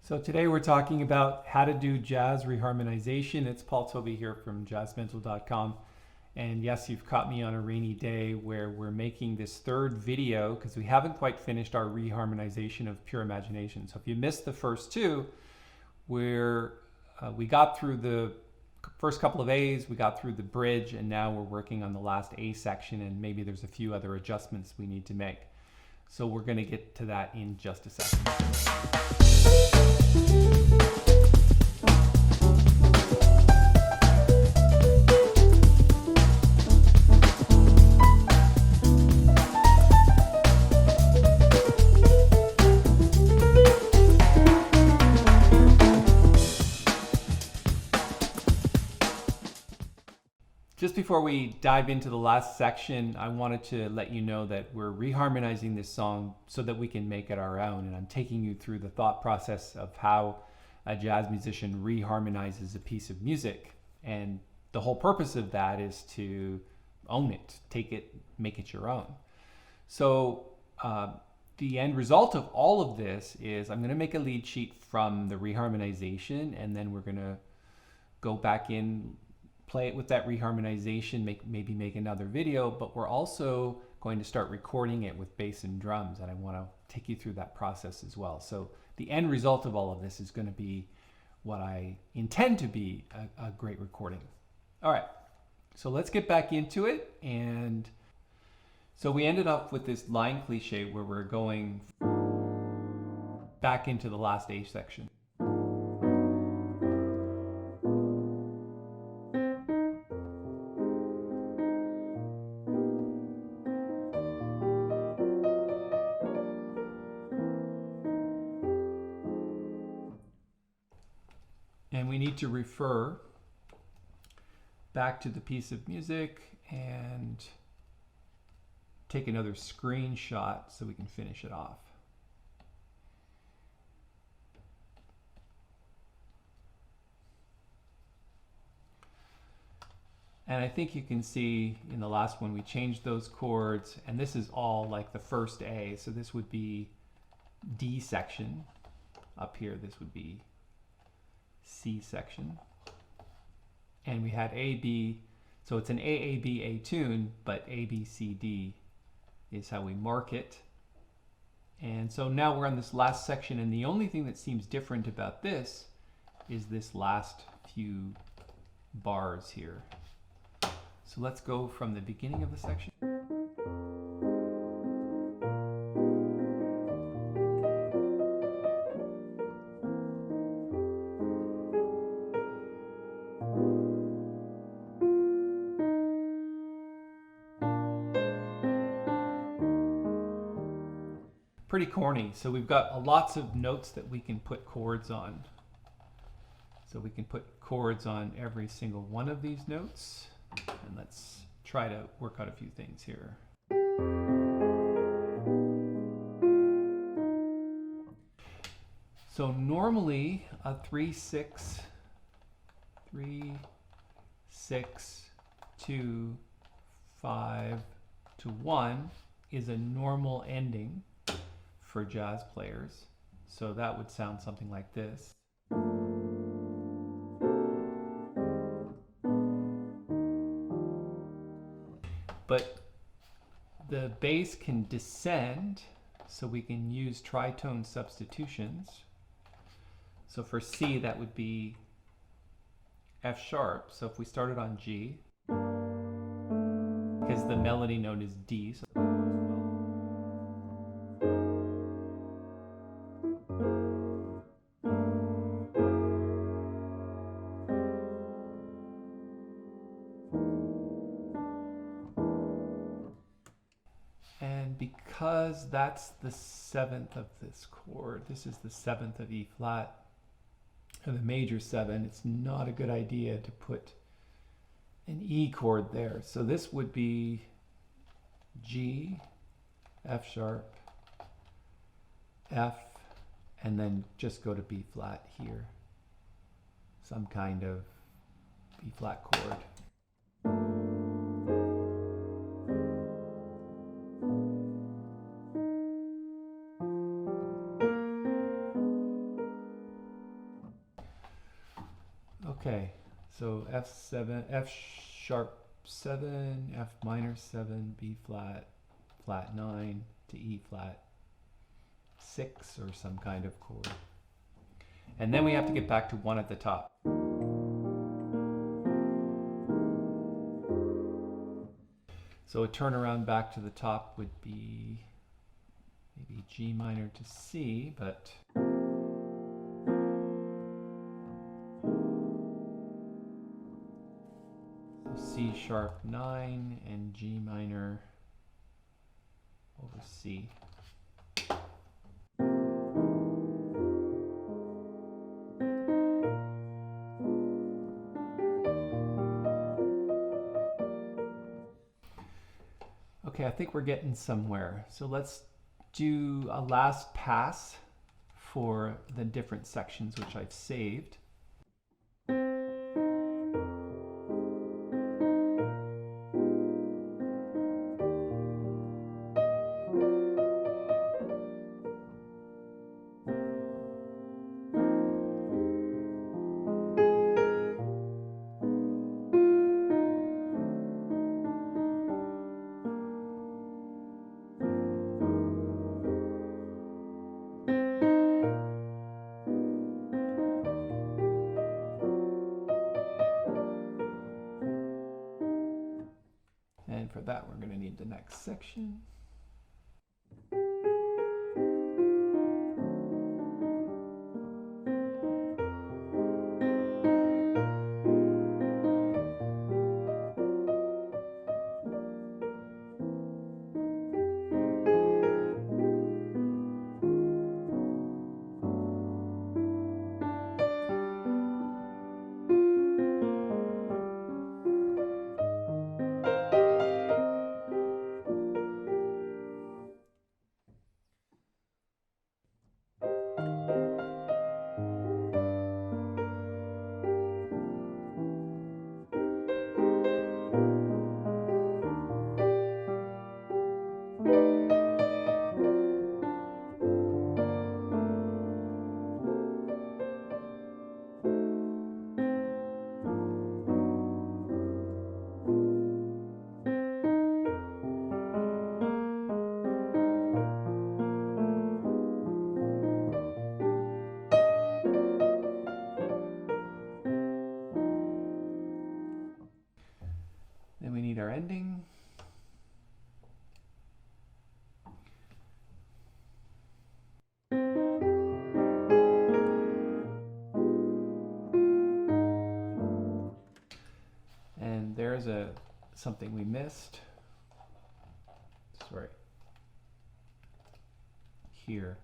So today we're talking about how to do jazz reharmonization. It's Paul Tobey here from jazzmental.com. And yes, you've caught me on a rainy day where we're making this third video because we haven't quite finished our reharmonization of Pure Imagination. So if you missed the first two, we got through the first couple of A's, we got through the bridge, and now we're working on the last A section, and maybe there's a few other adjustments we need to make. So we're going to get to that in just a second. Just before we dive into the last section, I wanted to let you know that we're reharmonizing this song so that we can make it our own. And I'm taking you through the thought process of how a jazz musician reharmonizes a piece of music. And the whole purpose of that is to own it, take it, make it your own. So the end result of all of this is I'm going to make a lead sheet from the reharmonization, and then we're going to go back in, play it with that reharmonization, maybe make another video, but we're also going to start recording it with bass and drums, and I want to take you through that process as well. So the end result of all of this is going to be what I intend to be a great recording. All right, so let's get back into it. And so we ended up with this line cliche where we're going back into the last A section. And we need to refer back to the piece of music and take another screenshot so we can finish it off. And I think you can see in the last one we changed those chords, and this is all like the first A. So this would be D section. Up here this would be C section, and we had A, B, so it's an A tune, but A, B, C, D is how we mark it. And so now we're on this last section, and the only thing that seems different about this is this last few bars here. So let's go from the beginning of the section. Pretty corny. So we've got lots of notes that we can put chords on. So we can put chords on every single one of these notes. And let's try to work out a few things here. So normally a 3-6, 3, 6, 2, 5 to 1 is a normal ending for jazz players. So that would sound something like this. But the bass can descend, so we can use tritone substitutions. So for C, that would be F sharp. So if we started on G, because the melody note is D, so that works well. And because that's the 7th of this chord, this is the 7th of E flat, and the major 7, it's not a good idea to put an E chord there. So this would be G, F sharp, F, and then just go to B flat here. Some kind of B flat chord. Okay, so F7, F sharp 7, F minor 7, B flat, flat 9 to E flat 6 or some kind of chord. And then we have to get back to 1 at the top. So a turnaround back to the top would be maybe G minor to C, but C sharp 9 and G minor over C. Okay, I think we're getting somewhere. So let's do a last pass for the different sections which I've saved. And for that, we're going to need the next section. Then we need our ending. And there's something we missed. Sorry. Here,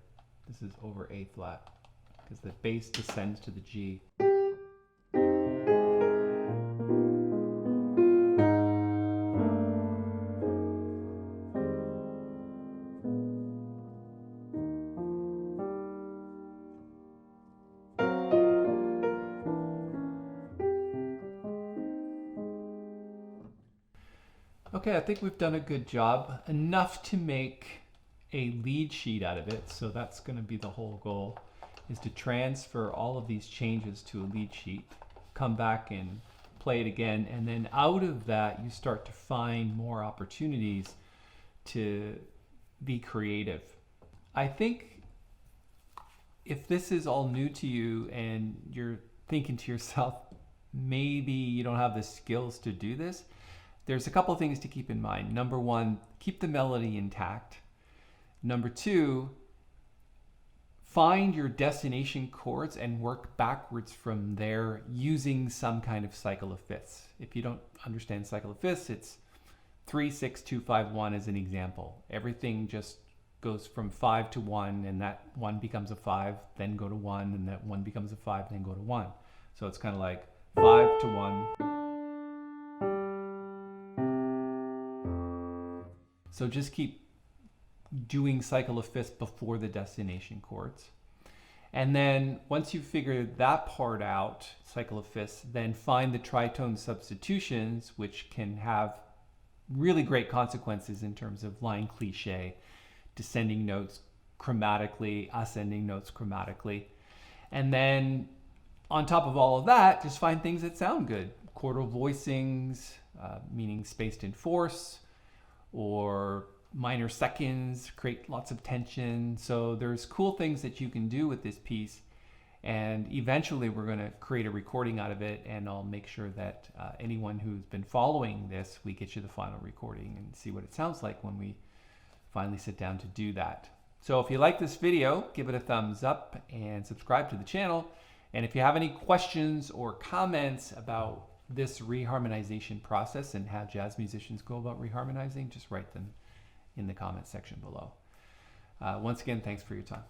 this is over A flat because the bass descends to the G. Okay, I think we've done a good job, enough to make a lead sheet out of it. So that's going to be the whole goal, is to transfer all of these changes to a lead sheet, come back and play it again, and then out of that you start to find more opportunities to be creative. I think if this is all new to you and you're thinking to yourself, maybe you don't have the skills to do this, there's a couple of things to keep in mind. Number one, keep the melody intact. Number two, find your destination chords and work backwards from there using some kind of cycle of fifths. If you don't understand cycle of fifths, it's 3, 6, 2, 5, 1 as an example. Everything just goes from 5 to 1, and that 1 becomes a 5, then go to 1, and that 1 becomes a 5, then go to 1. So it's kind of like 5 to 1. So just keep doing cycle of fifths before the destination chords. And then once you've figured that part out, cycle of fifths, then find the tritone substitutions, which can have really great consequences in terms of line cliche, descending notes chromatically, ascending notes chromatically. And then on top of all of that, just find things that sound good. Chordal voicings, meaning spaced in fourths, or minor seconds, create lots of tension. So there's cool things that you can do with this piece. And eventually we're going to create a recording out of it, and I'll make sure that anyone who's been following this, we get you the final recording and see what it sounds like when we finally sit down to do that. So if you like this video, give it a thumbs up and subscribe to the channel. And if you have any questions or comments about this reharmonization process and how jazz musicians go about reharmonizing, just write them in the comment section below. Once again, thanks for your time.